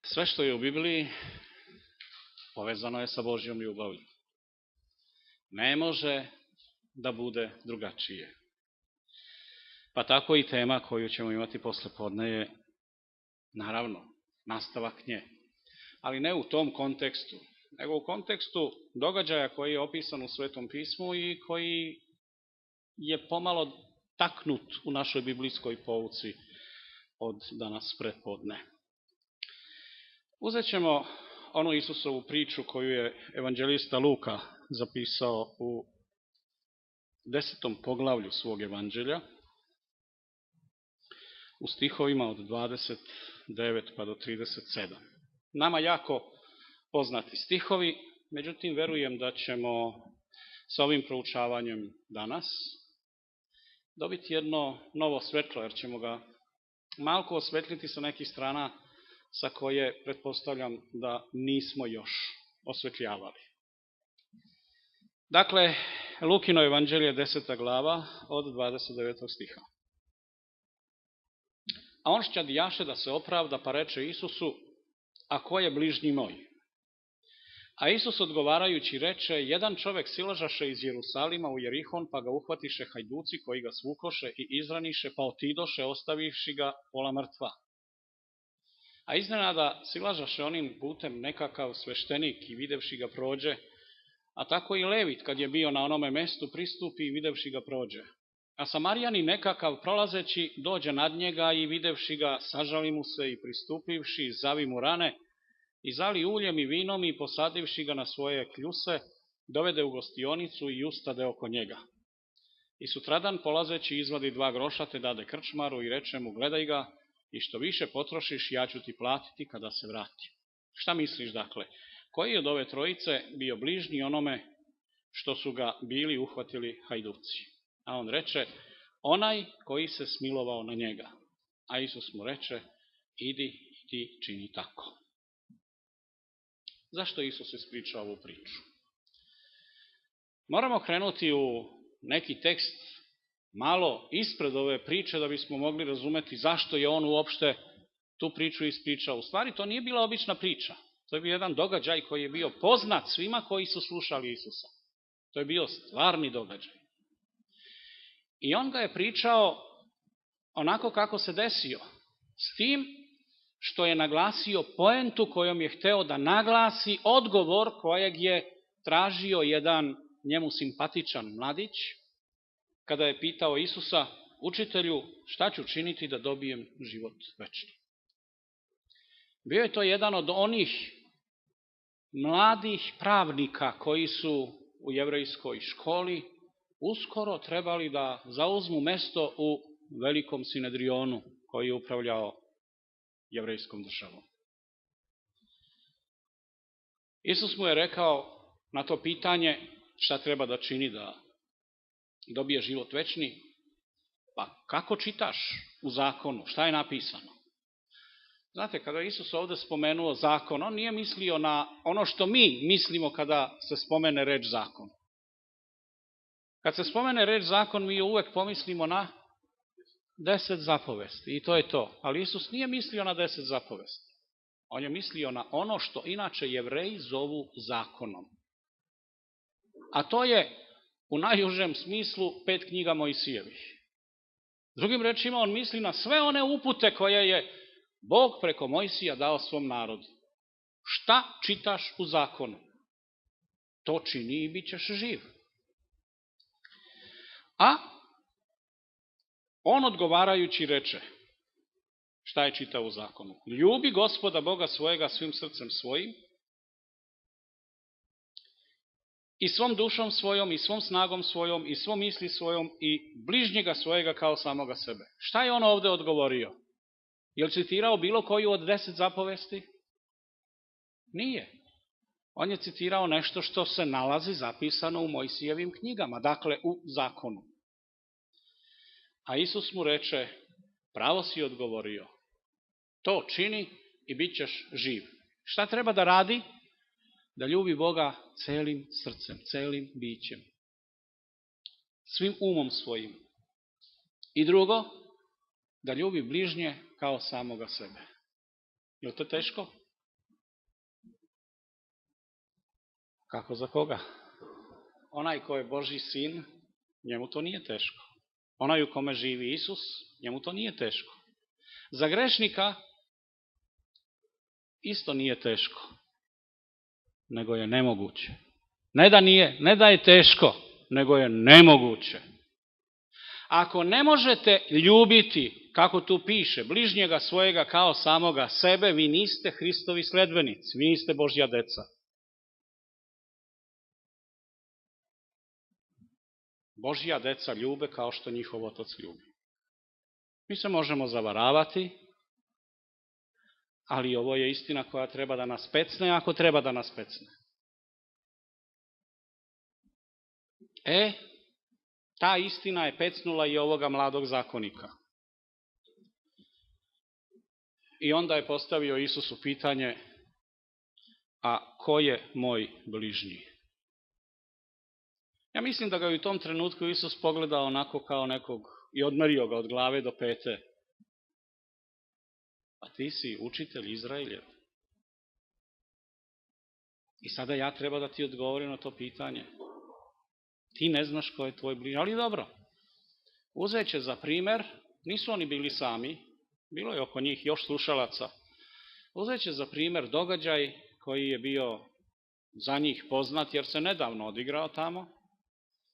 Sve što je u Bibliji povezano je sa Božjom ljubavlju. Ne može da bude drugačije. Pa tako i tema koju ćemo imati poslepodne je, naravno, nastavak nje. Ali ne u tom kontekstu, nego u kontekstu događaja koji je opisan u Svetom pismu i koji je pomalo taknut u našoj biblijskoj pouci od danas prepodne. Uzet ćemo onu Isusovu priču koju je evanđelista Luka zapisao u 10. poglavlju svog evanđelja, u stihovima od 29 pa do 37. Nama jako poznati stihovi, međutim verujem da ćemo sa ovim proučavanjem danas dobiti jedno novo svetlo, jer ćemo ga malko osvetliti sa nekih strana sa koje pretpostavljam da nismo još osvetljavali. Dakle, Lukino evanđelje 10. glava od 29. stiha. A on šćadijaše da se opravda, pa reče Isusu, a ko je bližnji moj? A Isus odgovarajući reče, jedan čovek silažaše iz Jerusalima u Jerihon, pa ga uhvatiše hajduci koji ga svukoše i izraniše, pa otidoše, ostavivši ga pola mrtva. A iznenada silažaše onim putem nekakav sveštenik i videvši ga prođe, a tako i Levit kad je bio na onome mestu pristupi i videvši ga prođe. A Samarijani nekakav prolazeći dođe nad njega i videvši ga sažali mu se i pristupivši zavi mu rane i zali uljem i vinom i posadivši ga na svoje kljuse dovede u gostionicu i ustade oko njega. I sutradan polazeći izvadi 2 groša te dade krčmaru i reče mu gledaj ga i što više potrošiš ja ću ti platiti kada se vrati. Šta misliš dakle? Koji od ove trojice bio bližnji onome što su ga bili uhvatili hajduci? A on reče, onaj koji se smilovao na njega. A Isus mu reče, idi i ti čini tako. Zašto Isus ispričao ovu priču? Moramo krenuti u neki tekst malo ispred ove priče da bismo mogli razumeti zašto je on uopšte tu priču ispričao. U stvari to nije bila obična priča. To je bio jedan događaj koji je bio poznat svima koji su slušali Isusa. To je bio stvarni događaj. I on ga je pričao onako kako se desio, s tim što je naglasio poentu kojom je hteo da naglasi odgovor kojeg je tražio jedan njemu simpatičan mladić, kada je pitao Isusa, učitelju, šta ću činiti da dobijem život večni? Bio je to jedan od onih mladih pravnika koji su u jevrejskoj školi uskoro trebali da zauzmu mesto u velikom sinedrionu koji je upravljao jevrejskom državom. Isus mu je rekao na to pitanje šta treba da čini da dobije život večni, pa kako čitaš u zakonu, šta je napisano? Znate, kada Isus ovde spomenuo zakon, on nije mislio na ono što mi mislimo kada se spomene reč zakon. Kad se spomene reč zakon, mi uvek pomislimo na 10 zapovesti i to je to. Ali Isus nije mislio na 10 zapovesti. On je mislio na ono što inače Jevreji zovu zakonom. A to je u najužem smislu 5 knjiga Mojsijevih. Drugim rečima, on misli na sve one upute koje je Bog preko Mojsija dao svom narodu. Šta čitaš u zakonu? To čini i bit ćeš živ. A on odgovarajući reče, šta je čitao u zakonu? Ljubi Gospoda Boga svojega svim srcem svojim i svom dušom svojom i svom snagom svojom i svom misli svojom i bližnjega svojega kao samoga sebe. Šta je on ovde odgovorio? Je li citirao bilo koju od 10 zapovesti? Nije. On je citirao nešto što se nalazi zapisano u Mojsijevim knjigama, dakle u zakonu. A Isus mu reče, pravo si odgovorio, to čini i bit ćeš živ. Šta treba da radi? Da ljubi Boga celim srcem, celim bićem, svim umom svojim. I drugo, da ljubi bližnje kao samoga sebe. Je li to teško? Kako za koga? Onaj ko je Božji sin, njemu to nije teško. Onaj u kome živi Isus, njemu to nije teško. Za grešnika isto nije teško, nego je nemoguće. Ne da je teško, nego je nemoguće. Ako ne možete ljubiti, kako tu piše, bližnjega svojega kao samoga sebe, vi niste Hristovi sledbenici, vi niste Božja deca. Božja deca ljube kao što njihov otac ljubi. Mi se možemo zavaravati, ali ovo je istina koja treba da nas pecne, ako treba da nas pecne. Ta istina je pecnula i ovoga mladog zakonika. I onda je postavio Isusu pitanje, a ko je moj bližnji? Ja mislim da ga je u tom trenutku Isus pogledao onako kao nekog i odmerio ga od glave do pete. A ti si učitelj Izraeljev. I sada ja treba da ti odgovorim na to pitanje. Ti ne znaš ko je tvoj bližnji, ali dobro. Uzet će za primer, nisu oni bili sami, bilo je oko njih još slušalaca. Uzet će za primer događaj koji je bio za njih poznat, jer se nedavno odigrao tamo,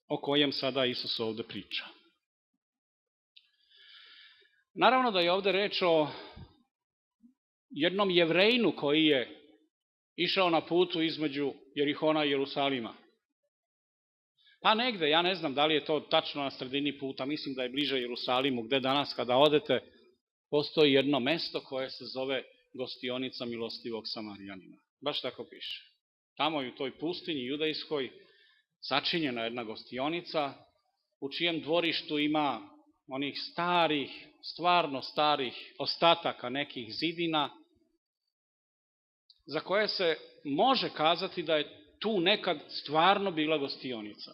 o kojem sada Isus ovde priča. Naravno da je ovde reč o jednom Jevrejinu koji je išao na putu između Jerihona i Jerusalima. Pa negde, ja ne znam da li je to tačno na sredini puta, mislim da je bliže Jerusalimu, gde danas kada odete postoji jedno mesto koje se zove Gostionica milostivog Samarijanina. Baš tako piše. Tamo je u toj pustinji judejskoj sačinjena jedna gostionica u čijem dvorištu ima onih starih, stvarno starih ostataka nekih zidina za koje se može kazati da je tu nekad stvarno bila gostionica.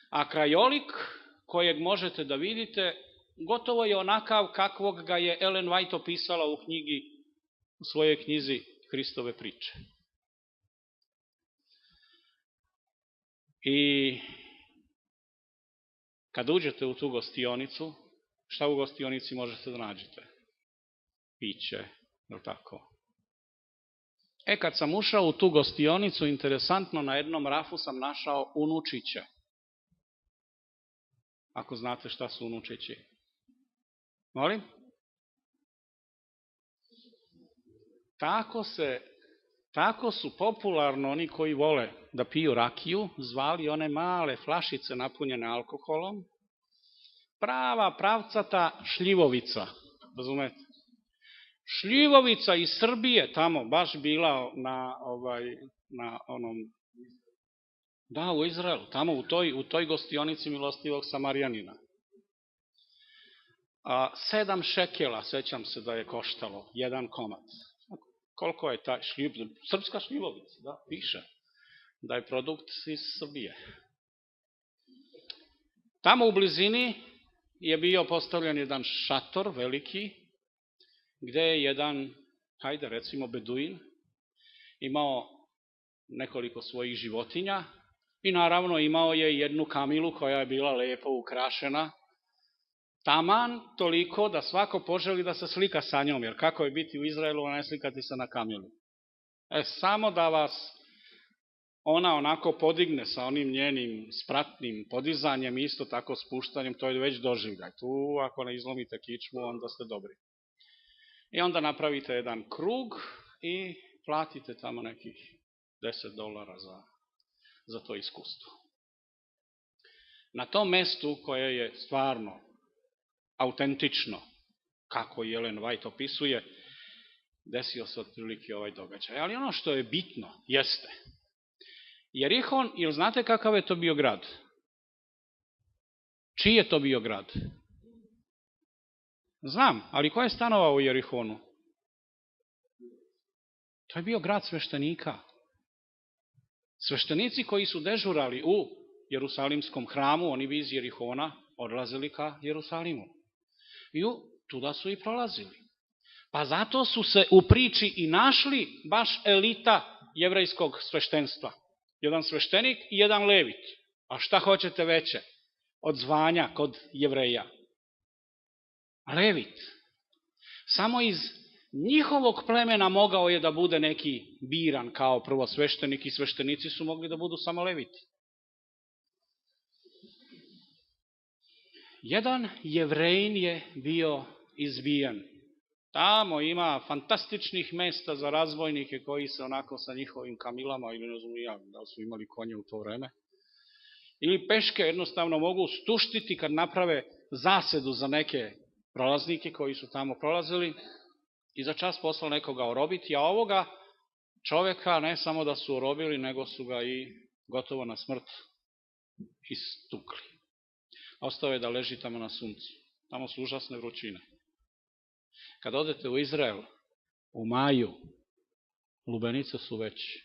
A krajolik kojeg možete da vidite gotovo je onakav kakvog ga je Ellen White opisala u svojoj knjizi Hristove priče. I kad uđete u tu gostionicu, šta u gostionici možete da nađete? Piće, je li tako? Kad sam ušao u tu gostionicu, interesantno, na jednom rafu sam našao unučiće. Ako znate šta su unučići. Molim? Tako su popularno oni koji vole da piju rakiju, zvali one male flašice napunjene alkoholom, pravcata šljivovica, razumete? Šljivovica iz Srbije tamo baš bila na onom, da, u Izraelu, tamo u toj gostionici milostivog Samarijanina. 7 šekela, sećam se da je koštalo, jedan komad. Koliko je ta srpska šljivovica, da, piše da je produkt iz Srbije. Tamo u blizini je bio postavljen jedan šator veliki, gde je jedan, hajde recimo beduin, imao nekoliko svojih životinja i naravno imao je jednu kamilu koja je bila lepo ukrašena, taman toliko da svako poželi da se slika sa njom, jer kako je biti u Izraelu, a ne slikati se na kamilu. Samo da vas ona onako podigne sa onim njenim spratnim podizanjem i isto tako spuštanjem, to je već doživljaj. Tu ako ne izlomite kičmu, onda ste dobri. I onda napravite jedan krug i platite tamo nekih $10 za to iskustvo. Na tom mestu koje je stvarno autentično, kako Ellen White opisuje, desio se otprilike ovaj događaj. Ali ono što je bitno jeste, Jerihon, ili znate kakav je to bio grad? Čiji je to bio grad? Znam, ali ko je stanovao u Jerihonu? To je bio grad sveštenika. Sveštenici koji su dežurali u Jerusalimskom hramu, oni bi iz Jerihona odlazili ka Jerusalimu. I tuda su i prolazili. Pa zato su se u priči i našli baš elita jevrejskog sveštenstva. Jedan sveštenik i jedan levit. A šta hoćete veće od zvanja kod Jevreja? Levit. Samo iz njihovog plemena mogao je da bude neki biran kao prvosveštenik i sveštenici su mogli da budu samo leviti. Jedan Jevrejin je bio izbijen. Tamo ima fantastičnih mesta za razbojnike koji se onako sa njihovim kamilama, ili ne znam ja, da su imali konje u to vreme, ili peške jednostavno mogu stuštiti kad naprave zasedu za neke prolaznike koji su tamo prolazili i za čas posla nekoga orobiti, a ovoga čoveka ne samo da su orobili, nego su ga i gotovo na smrt istukli. Ostao je da leži tamo na suncu. Tamo su užasne vrućine. Kad odete u Izrael, u maju, lubenice su već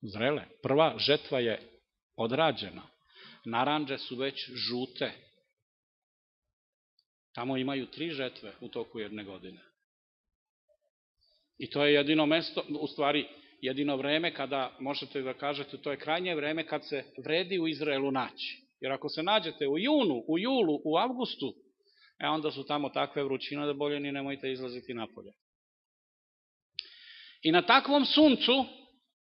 zrele. Prva žetva je odrađena. Naranđe su već žute. Tamo imaju 3 žetve u toku jedne godine. I to je jedino mesto, u stvari jedino vreme kada, možete da kažete, to je krajnje vreme kad se vredi u Izraelu naći. Jer ako se nađete u junu, u julu, u avgustu, onda su tamo takve vrućine da bolje ni nemojte izlaziti napolje. I na takvom suncu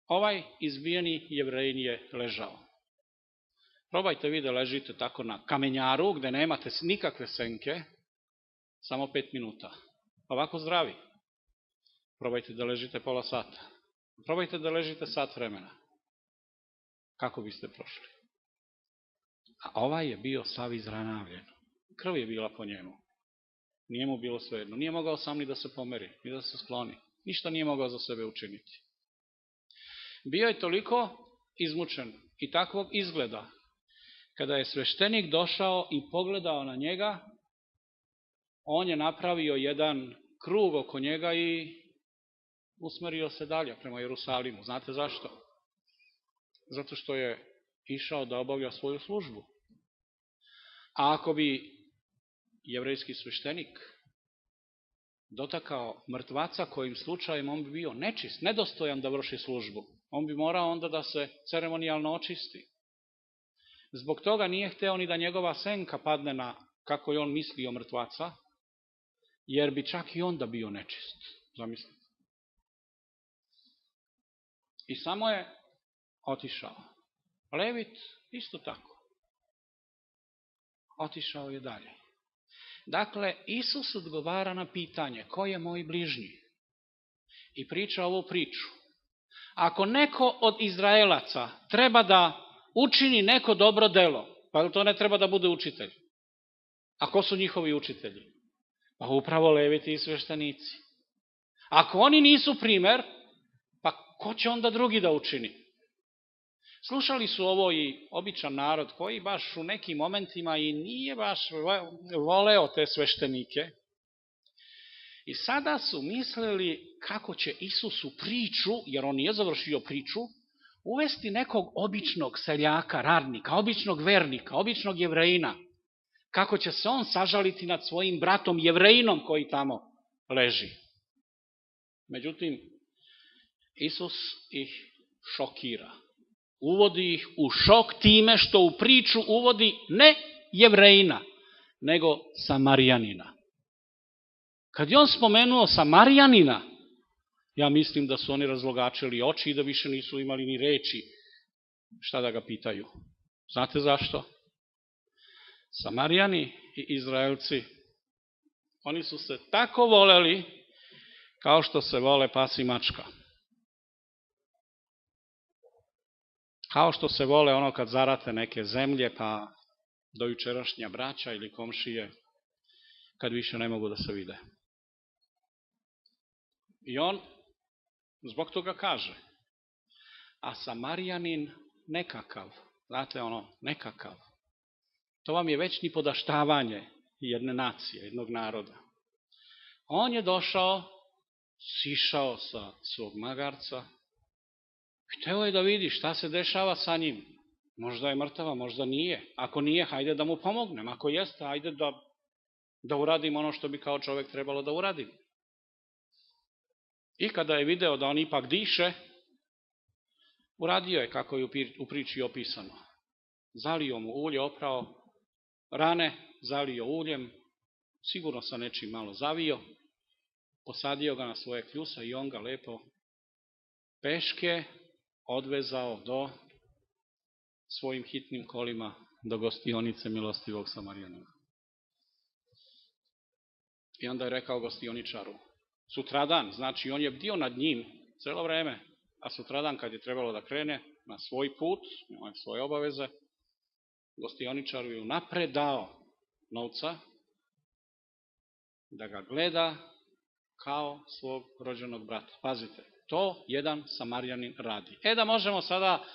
ovaj izbijeni Jevrejin je ležao. Probajte vi da ležite tako na kamenjaru gde nemate nikakve senke, samo 5 minuta. Ovako zdravi. Probajte da ležite pola sata. Probajte da ležite sat vremena. Kako biste prošli? A ovaj je bio sav izranavljen. Krv je bila po njemu. Nije mu bilo svejedno. Nije mogao sam ni da se pomeri, ni da se skloni. Ništa nije mogao za sebe učiniti. Bio je toliko izmučen i takvog izgleda, kada je sveštenik došao i pogledao na njega, on je napravio jedan krug oko njega i usmerio se dalje prema Jerusalimu. Znate zašto? Zato što je išao da obavlja svoju službu. A ako bi jevrejski sveštenik dotakao mrtvaca, kojim slučajem on bi bio nečist, nedostojan da vrši službu, on bi morao onda da se ceremonijalno očisti. Zbog toga nije hteo ni da njegova senka padne na, kako je on mislio, mrtvaca, jer bi čak i onda bio nečist. Zamislite. I samo je otišao. Levit isto tako. Otišao je dalje. Dakle, Isus odgovara na pitanje ko je moj bližnji i priča ovu priču. Ako neko od Izraelaca treba da učini neko dobro delo, pa to ne treba da bude učitelj. A ko su njihovi učitelji? Pa upravo leviti i sveštenici. Ako oni nisu primer, pa ko će onda drugi da učini? Slušali su ovo i običan narod koji baš u nekim momentima i nije baš voleo te sveštenike. I sada su mislili kako će Isus u priču, jer on nije završio priču, uvesti nekog običnog seljaka, radnika, običnog vernika, običnog Jevrejina. Kako će se on sažaliti nad svojim bratom Jevrejinom koji tamo leži. Međutim, Isus ih šokira. Uvodi ih u šok time što u priču uvodi ne Jevrejina, nego Samarijanina. Kad je on spomenuo Samarijanina, ja mislim da su oni razlogačili oči i da više nisu imali ni reči šta da ga pitaju. Znate zašto? Samarijani i Izraelci, oni su se tako voleli kao što se vole pas i mačka. Kao što se vole ono kad zarate neke zemlje, pa dojučerašnja braća ili komšije, kad više ne mogu da se vide. I on zbog toga kaže, a Samarijanin nekakav, znate ono, nekakav, to vam je već ni podaštavanje jedne nacije, jednog naroda. On je došao, sišao sa svog magarca, hteo je da vidi šta se dešava sa njim. Možda je mrtava, možda nije. Ako nije, hajde da mu pomognem. Ako jeste, hajde da uradim ono što bi kao čovek trebalo da uradim. I kada je video da on ipak diše, uradio je kako je u priči opisano. Zalio mu ulje, oprao rane, zalio uljem, sigurno sa nečim malo zavio, posadio ga na svoje kljusa i on ga lepo peške odvezao do svojim hitnim kolima do gostionice milostivog Samarijanina. I onda je rekao gostioničaru, sutradan, znači on je bdio nad njim celo vreme, a sutradan kad je trebalo da krene na svoj put, na svoje obaveze, gostioničaru je unapred dao novca da ga gleda kao svog rođenog brata. Pazite, to jedan Samarijanin radi. Da možemo sada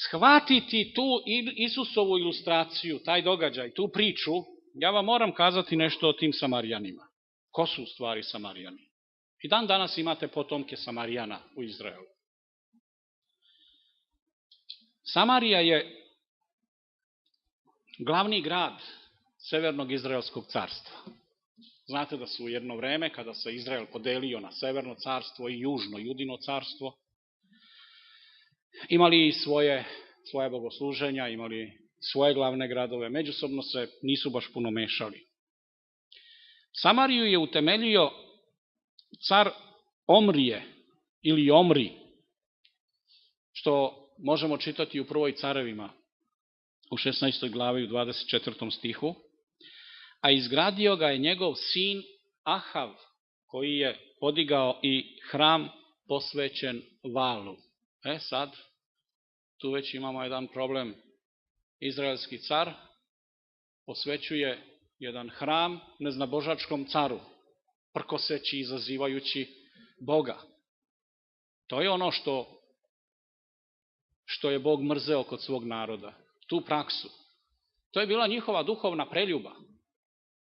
shvatiti tu Isusovu ilustraciju, taj događaj, tu priču, ja vam moram kazati nešto o tim Samarijanima. Ko su u stvari Samarijani? I dan danas imate potomke Samarijana u Izraelu. Samarija je glavni grad Severnog Izraelskog carstva. Znate da su u jedno vreme, kada se Izrael podelio na Severno carstvo i Južno Judino carstvo, imali svoje bogosluženja, imali svoje glavne gradove, međusobno se nisu baš puno mešali. Samariju je utemeljio car Omrije ili Omri, što možemo čitati u prvoj Carevima u 16. glavi u 24. stihu, a izgradio ga je njegov sin Ahav, koji je podigao i hram posvećen Valu. Sad, tu već imamo jedan problem. Izraelski car posvećuje jedan hram neznabožačkom caru, prkoseći i izazivajući Boga. To je ono što je Bog mrzeo kod svog naroda, tu praksu. To je bila njihova duhovna preljuba.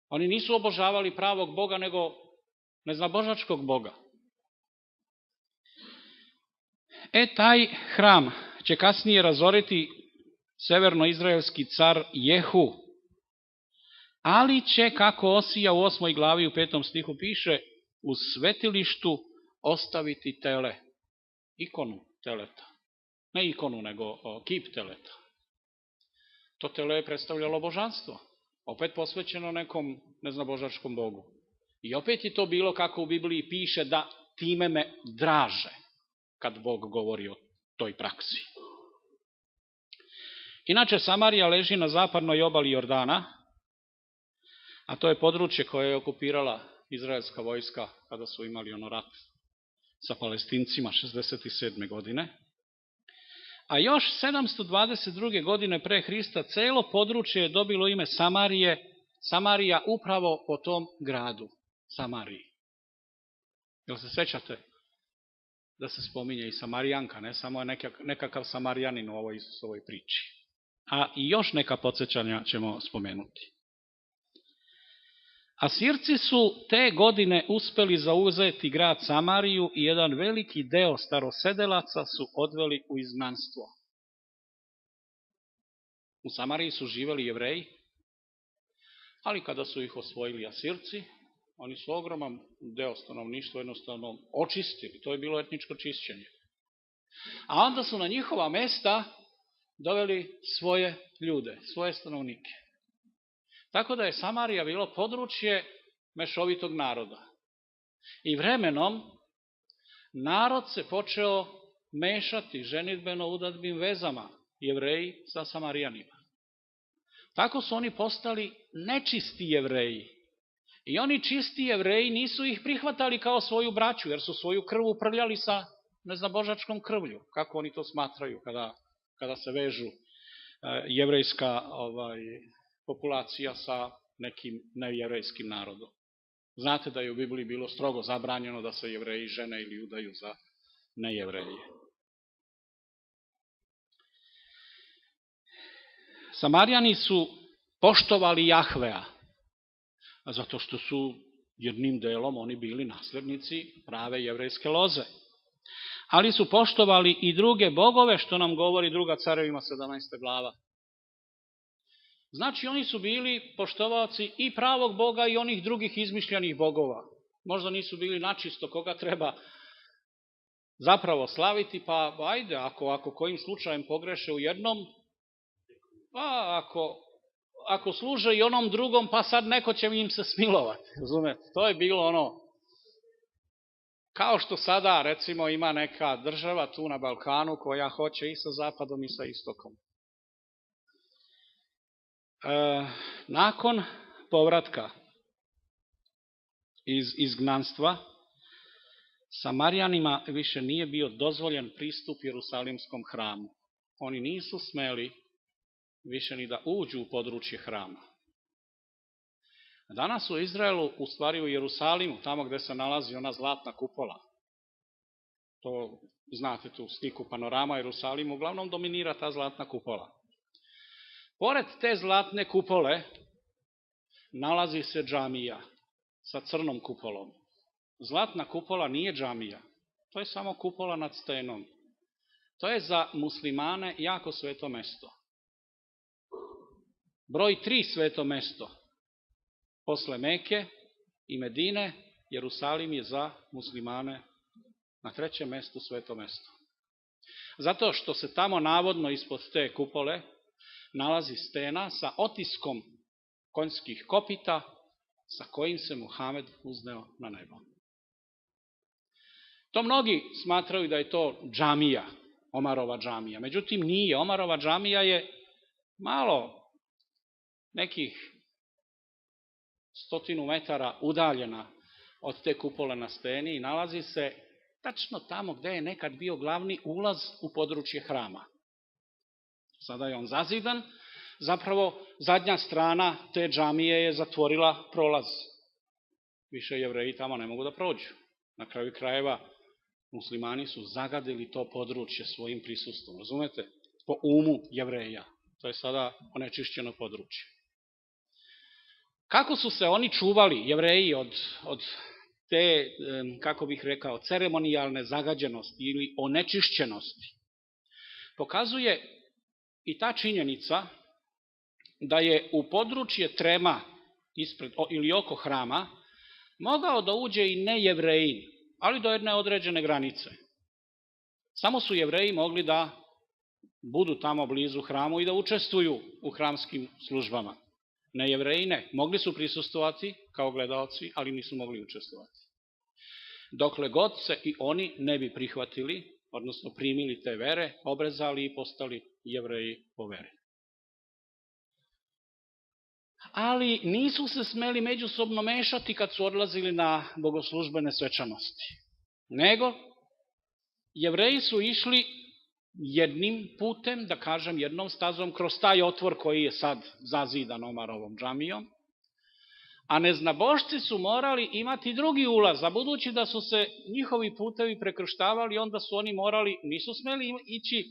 Oni nisu obožavali pravog Boga, nego neznabožačkog Boga. Taj hram će kasnije razoriti severnoizraelski car Jehu, ali će, kako Osija u 8. glavi u 5. stihu piše, u svetilištu ostaviti tele, ikonu teleta. Ne ikonu, nego kip teleta. To tele je predstavljalo božanstvo, opet posvećeno nekom neznabožačkom Bogu. I opet je to bilo, kako u Bibliji piše, da time me draže, kad Bog govori o toj praksi. Inače, Samarija leži na zapadnoj obali Jordana, a to je područje koje je okupirala izraelska vojska kada su imali rat sa Palestincima 67. godine. A još 722. godine pre Hrista celo područje je dobilo ime Samarija upravo po tom gradu, Samariji. Jel se sećate da se spominje i Samarijanka, ne samo nekakav Samarijanin u ovoj Isusovoj priči. A i još neka podsjećanja ćemo spomenuti. Asirci su te godine uspeli zauzeti grad Samariju i jedan veliki deo starosedelaca su odveli u izgnanstvo. U Samariji su živeli Jevreji, ali kada su ih osvojili Asirci, oni su ogroman deo stanovništva jednostavno očistili. To je bilo etničko čišćenje. A onda su na njihova mesta doveli svoje ljude, svoje stanovnike. Tako da je Samarija bilo područje mešovitog naroda. I vremenom narod se počeo mešati ženidbeno udadbim vezama, Jevreji sa Samarijanima. Tako su oni postali nečisti Jevreji. I oni čisti Jevreji nisu ih prihvatali kao svoju braću, jer su svoju krv uprljali sa neznabožačkom krvlju, kako oni to smatraju kada se vežu jevrejska populacija sa nekim nejevrejskim narodom. Znate da je u Bibliji bilo strogo zabranjeno da se Jevreji žene ili udaju za nejevreje. Samarijani su poštovali Jahvea, zato što su jednim delom oni bili naslednici prave jevrejske loze. Ali su poštovali i druge bogove, što nam govori 2. Carevima 17. glava. Znači, oni su bili poštovaoci i pravog Boga i onih drugih izmišljenih bogova. Možda nisu bili načisto koga treba zapravo slaviti, pa ajde, ako kojim slučajem pogreše u jednom, pa ako služe i onom drugom, pa sad neko će im se smilovati, razumete? To je bilo ono, kao što sada, recimo, ima neka država tu na Balkanu koja hoće i sa zapadom i sa istokom. Nakon povratka iz izgnanstva, Samarijanima više nije bio dozvoljen pristup Jerusalimskom hramu. Oni nisu smeli više ni da uđu u područje hrama. Danas u Izraelu, u stvari u Jerusalimu, tamo gde se nalazi ona zlatna kupola, to znate tu sliku panorama Jerusalimu, uglavnom dominira ta zlatna kupola. Pored te zlatne kupole nalazi se džamija sa crnom kupolom. Zlatna kupola nije džamija, to je samo kupola nad stenom. To je za muslimane jako sveto mesto. Broj 3 sveto mesto. Posle Meke i Medine, Jerusalim je za muslimane na 3. mestu sveto mesto. Zato što se tamo navodno ispod te kupole nalazi stena sa otiskom konjskih kopita sa kojim se Muhamed uzneo na nebo. To mnogi smatraju da je to džamija, Omarova džamija. Međutim, nije. Omarova džamija je malo, nekih 100 metara udaljena od te kupole na steni i nalazi se tačno tamo gde je nekad bio glavni ulaz u područje hrama. Sada je on zazidan, zapravo zadnja strana te džamije je zatvorila prolaz. Više Jevreji tamo ne mogu da prođu. Na kraju krajeva muslimani su zagadili to područje svojim prisustvom, razumete? Po umu Jevreja. To je sada onečišćeno područje. Kako su se oni čuvali, Jevreji, od te, kako bih rekao, ceremonijalne zagađenosti ili onečišćenosti, pokazuje i ta činjenica da je u područje trema ispred ili oko hrama mogao da uđe i ne Jevrejin, ali do jedne određene granice. Samo su Jevreji mogli da budu tamo blizu hramu i da učestvuju u hramskim službama. Ne Jevreji ne, mogli su prisustvovati kao gledaoci, ali nisu mogli učestvovati. Dokle god se i oni ne bi prihvatili, odnosno primili te vere, obrezali i postali Jevreji po veri. Ali nisu se smeli međusobno mešati kad su odlazili na bogoslužbene svečanosti. Nego, Jevreji su išli jednim putem, da kažem jednom stazom, kroz taj otvor koji je sad zazidan Omarovom džamijom, a neznabošci su morali imati drugi ulaz, a budući da su se njihovi putevi prekrštavali, onda su oni morali, nisu smeli ići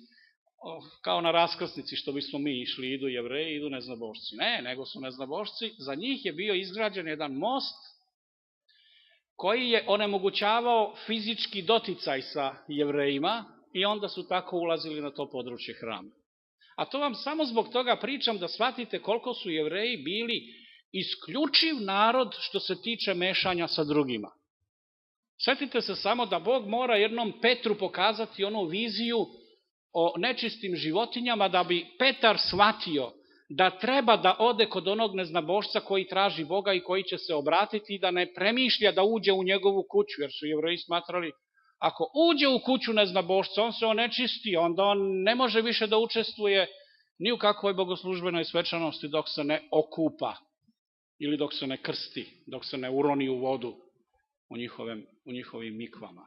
kao na raskrsnici što bismo mi išli, idu Jevreji, idu neznabošci. Ne, nego su neznabošci, za njih je bio izgrađen jedan most koji je onemogućavao fizički doticaj sa Jevrejima i onda su tako ulazili na to područje hrama. A to vam samo zbog toga pričam da shvatite koliko su Jevreji bili isključiv narod što se tiče mešanja sa drugima. Sjetite se samo da Bog mora jednom Petru pokazati onu viziju o nečistim životinjama da bi Petar shvatio da treba da ode kod onog neznabošca koji traži Boga i koji će se obratiti i da ne premišlja da uđe u njegovu kuću, jer su Jevreji smatrali ako uđe u kuću neznabošca, on se onečisti, onda on ne može više da učestvuje ni u kakvoj bogoslužbenoj svečanosti dok se ne okupa ili dok se ne krsti, dok se ne uroni u vodu u njihovim mikvama,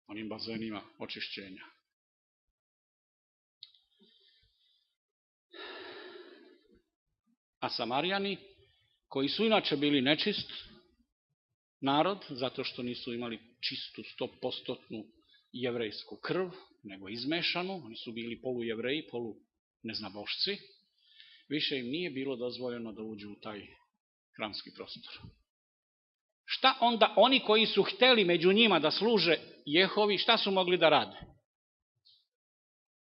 onim bazenima očišćenja. A Samarijani, koji su inače bili nečist narod, zato što nisu imali čistu 100% jevrejsku krv, nego izmešanu, oni su bili polujevreji, polu neznabošci, više im nije bilo dozvoljeno da uđu u taj hramski prostor. Šta onda oni koji su hteli među njima da služe Jehovi, šta su mogli da rade?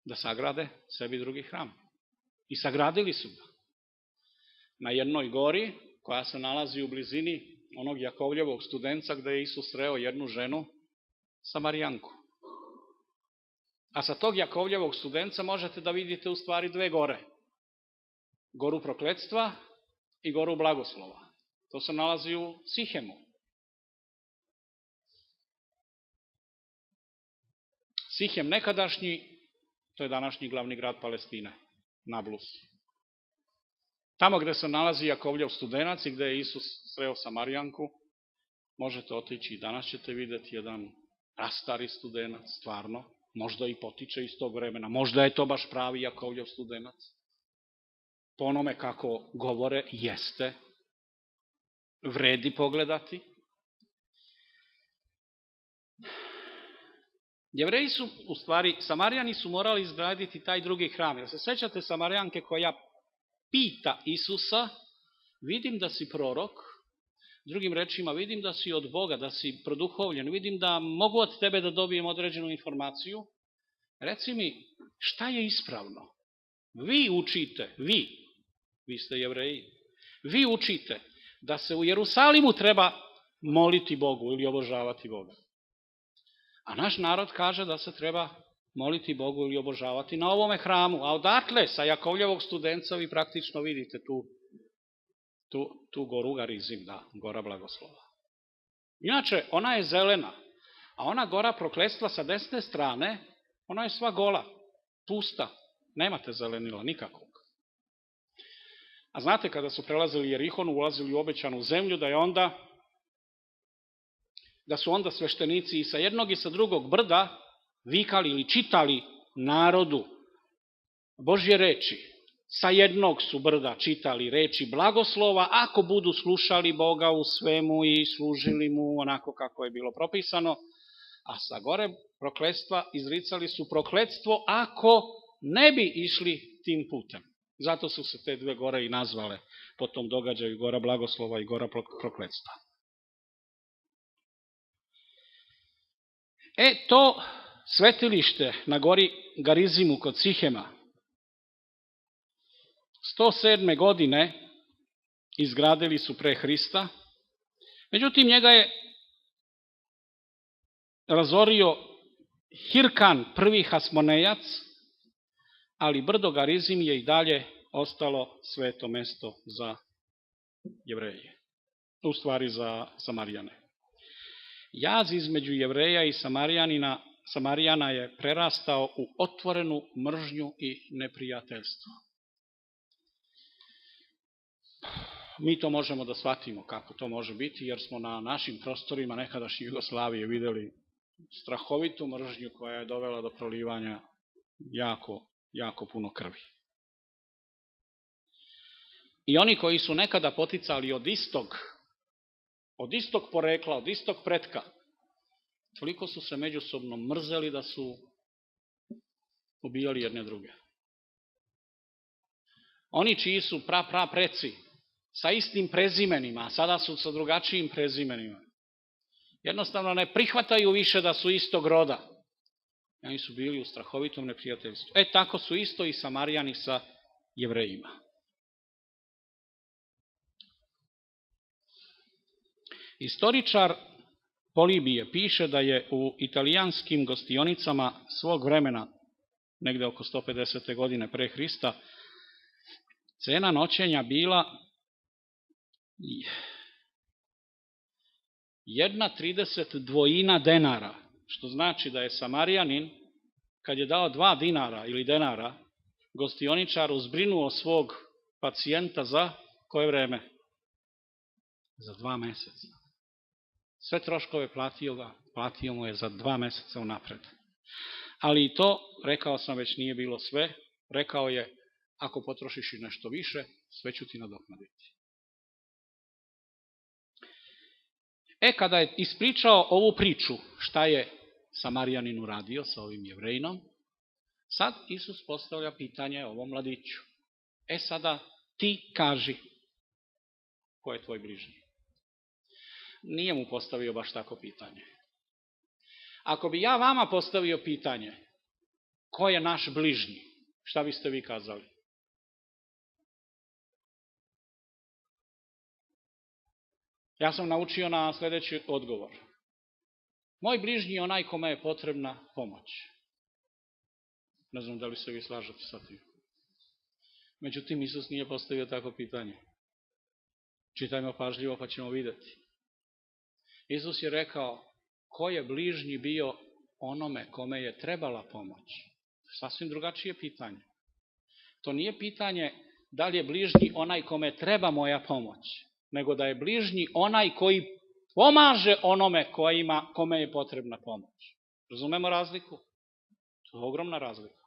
Da sagrade sebi drugi hram. I sagradili su ga. Na jednoj gori koja se nalazi u blizini onog Jakovljevog studenca gde je Isus sreo jednu ženu, Samarijanku. A sa tog Jakovljevog studenca možete da vidite u stvari dve gore. Goru prokletstva i goru blagoslova. To se nalazi u Sihemu. Sihem nekadašnji, to je današnji glavni grad Palestine, Nablus. Tamo gde se nalazi Jakovljev studenac i gde je Isus sreo Samarijanku, možete otići i danas ćete vidjeti jedan prastari studenac, stvarno, možda i potiče iz tog vremena, možda je to baš pravi Jakovljev studenac. Po onome kako govore, jeste, vredi pogledati. Jevreji su, u stvari, Samarijani su morali izgraditi taj drugi hram. Jer se sećate Samarijanke koja pita Isusa, vidim da si prorok, drugim rečima, vidim da si od Boga, da si produhovljen, vidim da mogu od tebe da dobijem određenu informaciju. Reci mi, šta je ispravno? Vi učite, vi ste Jevreji, vi učite da se u Jerusalimu treba moliti Bogu ili obožavati Boga. A naš narod kaže da se treba moliti Bogu ili obožavati na ovome hramu. A odatle, sa Jakovljevog studenca, vi praktično vidite tu goru Garizim, da, gora blagoslova. Inače, ona je zelena, a ona gora prokletstva sa desne strane, ona je sva gola, pusta, nemate zelenila nikakvog. A znate, kada su prelazili Jerihon, ulazili u obećanu zemlju, da su onda sveštenici i sa jednog i sa drugog brda vikali ili čitali narodu Božje reči. Sa jednog su brda čitali reči blagoslova, ako budu slušali Boga u svemu i služili mu onako kako je bilo propisano, a sa gore prokletstva izricali su prokletstvo ako ne bi išli tim putem. Zato su se te dve gore i nazvale po tom događaju, gora blagoslova i gora prokletstva. To svetilište na gori Garizimu kod Sihema 107. godine izgradili su pre Hrista, međutim njega je razorio Hirkan, prvi Hasmonejac, ali brdo Garizim je i dalje ostalo sveto mesto za Jevreje, u stvari za Samarijane. Jaz između Jevreja i Samarijana je prerastao u otvorenu mržnju i neprijateljstvo. Mi to možemo da shvatimo kako to može biti, jer smo na našim prostorima nekadašnje Jugoslavije videli strahovitu mržnju koja je dovela do prolivanja jako puno krvi. I oni koji su nekada poticali od istog porekla, od istog pretka, toliko su se međusobno mrzeli da su ubijali jedne druge. Oni čiji su preci sa istim prezimenima, a sada su sa drugačijim prezimenima, jednostavno ne prihvataju više da su istog roda. Oni su bili u strahovitom neprijateljstvu. Tako su isto i Samarijani sa Jevrejima. Istoričar Polibije piše da je u italijanskim gostionicama svog vremena, negde oko 150. godine pre Hrista, cena noćenja bila 1,32 denara, što znači da je Samarijanin, kad je dao 2 dinara ili denara, gostioničaru zbrinuo svog pacijenta za koje vreme? Za 2 meseca. Sve troškove platio mu je za 2 meseca unapred. Ali i to, rekao sam, već nije bilo sve. Rekao je, ako potrošiš i nešto više, sve ću ti nadoknaditi. Kada je ispričao ovu priču, šta je Samarijanin uradio sa ovim Jevrejinom, sad Isus postavlja pitanje ovom mladiću. Sada ti kaži, ko je tvoj bližnji? Nije mu postavio baš tako pitanje. Ako bi ja vama postavio pitanje, ko je naš bližnji, šta biste vi kazali? Ja sam naučio na sledeći odgovor. Moj bližnji je onaj kome je potrebna pomoć. Ne znam da li se vi slažete sa tim. Međutim, Isus nije postavio tako pitanje. Čitajmo pažljivo pa ćemo vidjeti. Isus je rekao, ko je bližnji bio onome kome je trebala pomoć? Sasvim drugačije pitanje. To nije pitanje da li je bližnji onaj kome treba moja pomoć, nego da je bližnji onaj koji pomaže onome kome je potrebna pomoć. Razumemo razliku? To je ogromna razlika.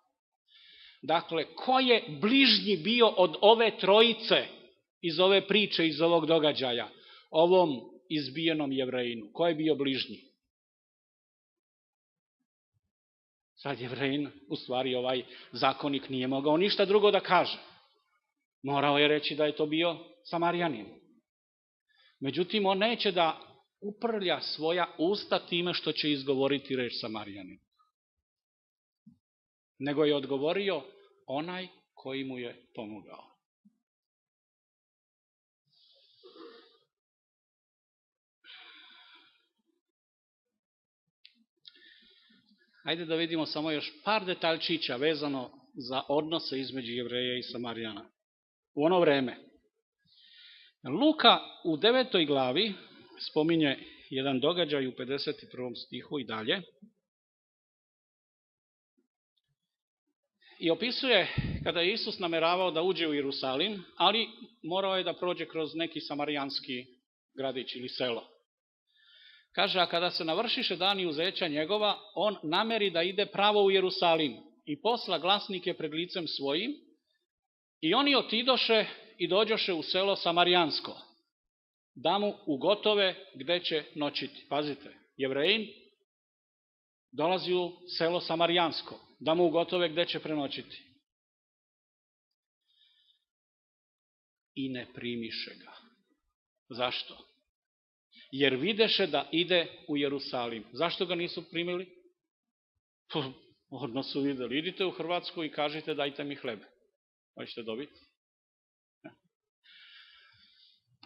Dakle, ko je bližnji bio od ove trojice iz ove priče, iz ovog događaja, ovom izbijenom Jevrejinu? Ko je bio bližnji? Sad Jevrejin, u stvari ovaj zakonik nije mogao ništa drugo da kaže. Morao je reći da je to bio Samarijanin. Međutim, on neće da uprlja svoja usta time što će izgovoriti reč Samarijanin. Nego je odgovorio onaj koji mu je pomogao. Hajde da vidimo samo još par detaljčića vezano za odnose između Jevreja i Samarijana. U ono vreme. Luka u 9. glavi spominje jedan događaj u 51. stihu i dalje. I opisuje kada je Isus nameravao da uđe u Jerusalim, ali morao je da prođe kroz neki samarijanski gradić ili selo. Kaže, a kada se navršiše dani uzeća njegova, on nameri da ide pravo u Jerusalim i posla glasnike pred licem svojim, i oni otidoše i dođoše u selo Samarijansko, da mu ugotove gde će noćiti. Pazite, Jevrejin dolazi u selo Samarijansko, da mu ugotove gde će prenoćiti. I ne primiše ga. Zašto? Jer videše da ide u Jerusalim. Zašto ga nisu primili? Odmah su videli. Idite u Hrvatsku i kažite dajte mi hleb. Hoćete dobiti?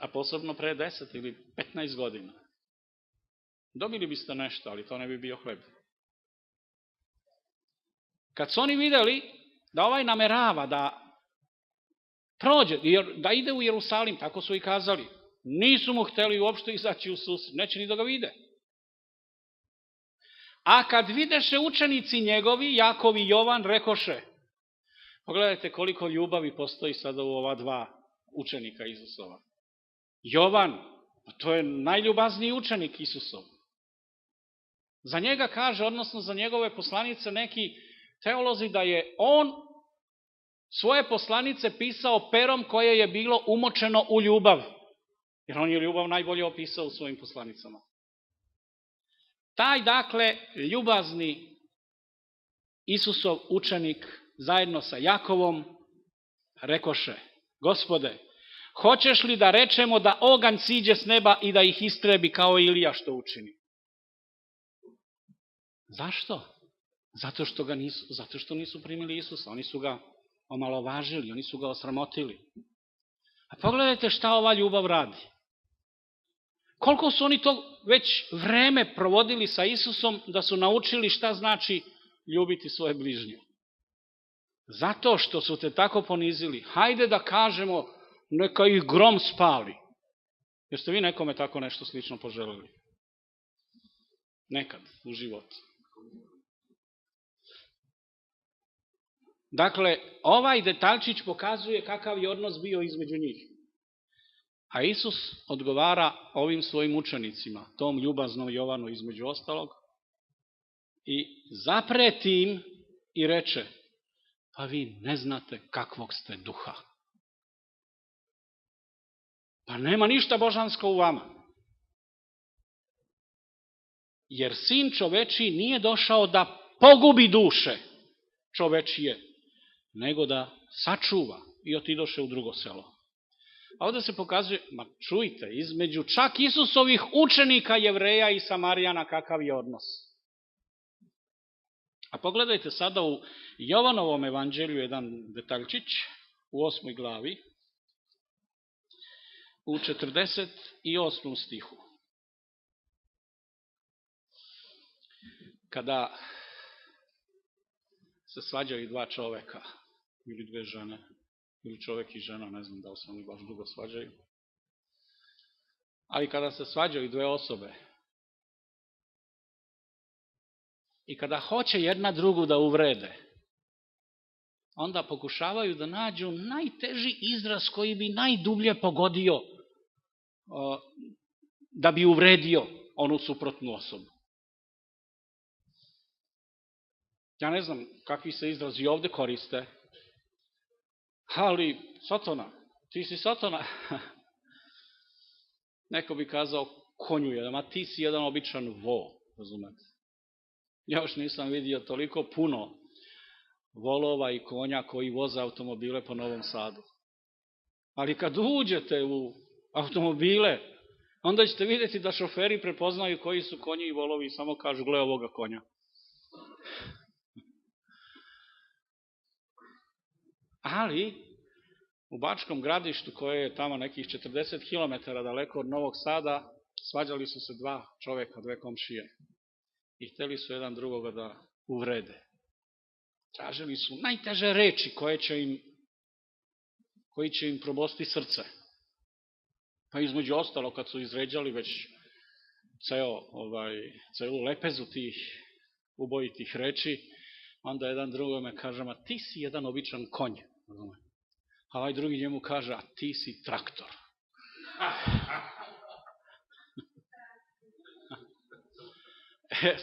A posebno pre 10 ili 15 godina. Dobili biste nešto, ali to ne bi bio hleb. Kad su oni videli da ovaj namerava da prođe, da ide u Jerusalim, tako su i kazali, nisu mu hteli uopšte izaći u susret, neće ni da ga vide. A kad videše učenici njegovi, Jakov i Jovan, rekoše, pogledajte koliko ljubavi postoji sada u ova dva učenika Isusova. Jovan, to je najljubazniji učenik Isusov. Za njega kaže, odnosno za njegove poslanice, neki teolozi da je on svoje poslanice pisao perom koje je bilo umočeno u ljubav. Jer on je ljubav najbolje opisao u svojim poslanicama. Taj, dakle, ljubazni Isusov učenik zajedno sa Jakovom rekoše, Gospode, hoćeš li da rečemo da oganj siđe s neba i da ih istrebi kao Ilija što učini? Zašto? Zato što nisu primili Isusa. Oni su ga omalovažili, oni su ga osramotili. A pogledajte šta ova ljubav radi. Koliko su oni to već vreme provodili sa Isusom da su naučili šta znači ljubiti svoje bližnje. Zato što su te tako ponizili, hajde da kažemo neka ih grom spali. Jeste vi nekome tako nešto slično poželili? Nekad u životu. Dakle, ovaj detaljčić pokazuje kakav je odnos bio između njih. A Isus odgovara ovim svojim učenicima, tom ljubaznom Jovanu između ostalog, i zapreti im i reče, pa vi ne znate kakvog ste duha. Pa nema ništa božansko u vama. Jer sin čovečiji nije došao da pogubi duše čovečije, nego da sačuva, i otidoše u drugo selo. A ovdje se pokazuje, čujte, između čak Isusovih učenika Jevreja i Samarijana kakav je odnos. A pogledajte sada u Jovanovom evanđelju jedan detaljčić u 8. glavi, u 48. stihu. Kada se svađaju dva čoveka ili dve žene, ili čovek i žena, ne znam da li se oni baš dugo svađaju. Ali kada se svađaju dve osobe i kada hoće jedna drugu da uvrede, onda pokušavaju da nađu najteži izraz koji bi najdublje pogodio da bi uvredio onu suprotnu osobu. Ja ne znam kakvi se izrazi ovde koriste, ali Sotona, ti si Sotona. Neko bi kazao konju jedan, a ti si jedan običan vo, razumete. Ja još nisam vidio toliko puno volova i konja koji voze automobile po Novom Sadu. Ali kad uđete u automobile, onda ćete vidjeti da šoferi prepoznaju koji su konji i volovi i samo kažu gle ovoga konja. Ali u Bačkom Gradištu, koje je tamo nekih 40 km daleko od Novog Sada, svađali su se dva čoveka, dve komšije. I hteli su jedan drugoga da uvrede. Tražili su najteže reči koji će im probosti srce. Pa između ostalo, kad su izređali već celu lepezu tih ubojitih reči, onda jedan drugome kaže, ma ti si jedan običan konj. A ovaj drugi njemu kaže, a ti si traktor.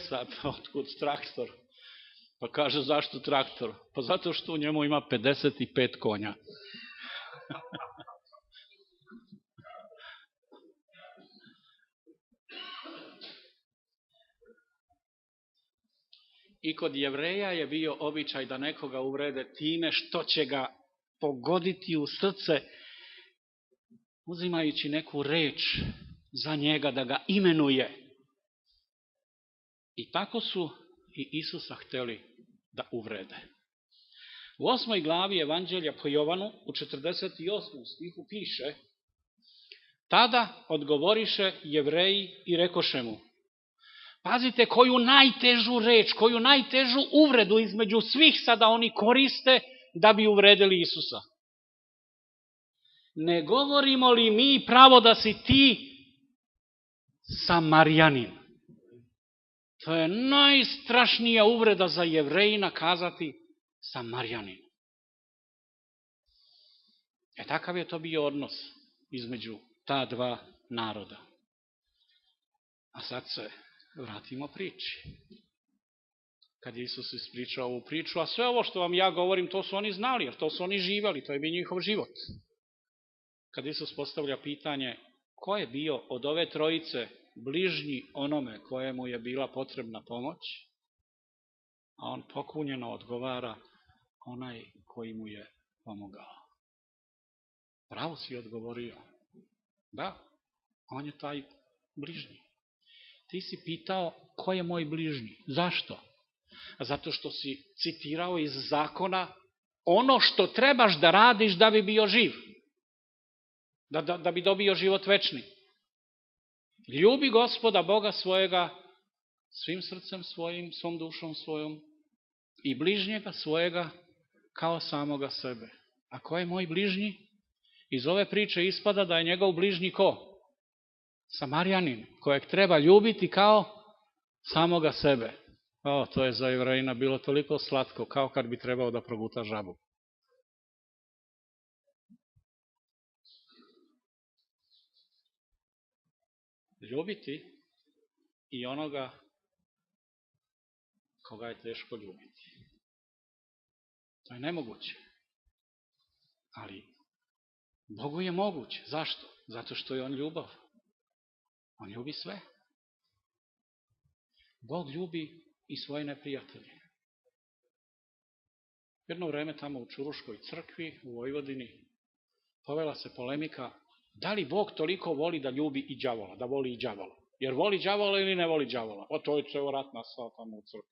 Sad, otkud traktor? Pa kaže, zašto traktor? Pa zato što u njemu ima 55 konja. I kod Jevreja je bio običaj da nekoga uvrede time što će ga pogoditi u srce, uzimajući neku reč za njega da ga imenuje. I tako su i Isusa hteli da uvrede. U 8. glavi Evanđelja po Jovanu, u 48. stihu piše, tada odgovoriše Jevreji i rekoše mu, pazite koju najtežu reč, koju najtežu uvredu između svih sada oni koriste da bi uvredili Isusa. Ne govorimo li mi pravo da si ti Samarjanin? To je najstrašnija uvreda za Jevrejina kazati Samarjanin. Takav je to bio odnos između ta dva naroda. A sad se vratimo priči. Kad je Isus ispričao ovu priču, a sve ovo što vam ja govorim, to su oni znali, jer to su oni živeli, to je bio njihov život. Kad Isus postavlja pitanje, ko je bio od ove trojice bližnji onome kojemu je bila potrebna pomoć, a on pokunjeno odgovara, onaj koji mu je pomogao. Pravo si odgovorio. Da, on je taj bližnji. Ti si pitao ko je moj bližnji. Zašto? Zato što si citirao iz zakona ono što trebaš da radiš da bi bio živ. Da bi dobio život večni. Ljubi Gospoda Boga svojega svim srcem svojim, svom dušom svojom i bližnjega svojega kao samoga sebe. A ko je moj bližnji? Iz ove priče ispada da je njegov bližnji ko? Samarjanin, kojeg treba ljubiti kao samoga sebe. To je za Jevrejina bilo toliko slatko, kao kad bi trebao da proguta žabu. Ljubiti i onoga koga je teško ljubiti. To je nemoguće. Ali Bogu je moguće. Zašto? Zato što je on ljubav. On ljubi sve. Bog ljubi i svoje neprijatelje. Jedno vreme tamo u Čuruškoj crkvi u Vojvodini povela se polemika da li Bog toliko voli da ljubi i đavola, da voli i đavola. Jer voli đavola ili ne voli đavola? To je ceo rat nastao tamo u crkvi.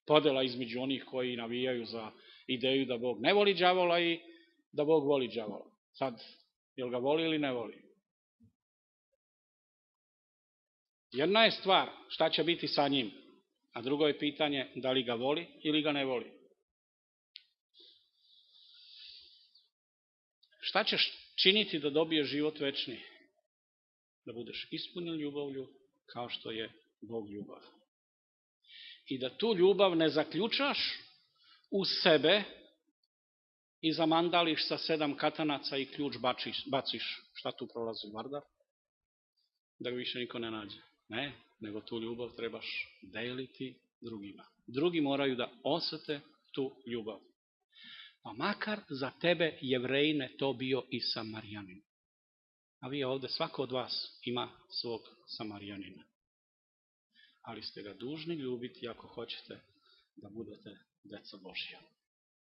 Podela između onih koji navijaju za ideju da Bog ne voli đavola i da Bog voli đavola. Sad, jel ga voli ili ne voli? Jedna je stvar šta će biti sa njim, a drugo je pitanje da li ga voli ili ga ne voli. Šta ćeš činiti da dobiješ život večni? Da budeš ispunjen ljubavlju kao što je Bog ljubav. I da tu ljubav ne zaključaš u sebe i zamandališ sa 7 katanaca i ključ baciš. Šta tu prolazi, vardar? Da ga više niko ne nađe. Ne, nego tu ljubav trebaš deliti drugima. Drugi moraju da osete tu ljubav. Pa makar za tebe, Jevrejine, to bio i Samarijanin. A vi ovde, svako od vas ima svog Samarijanina. Ali ste ga dužni ljubiti ako hoćete da budete deca Božja.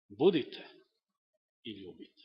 Budite i ljubite.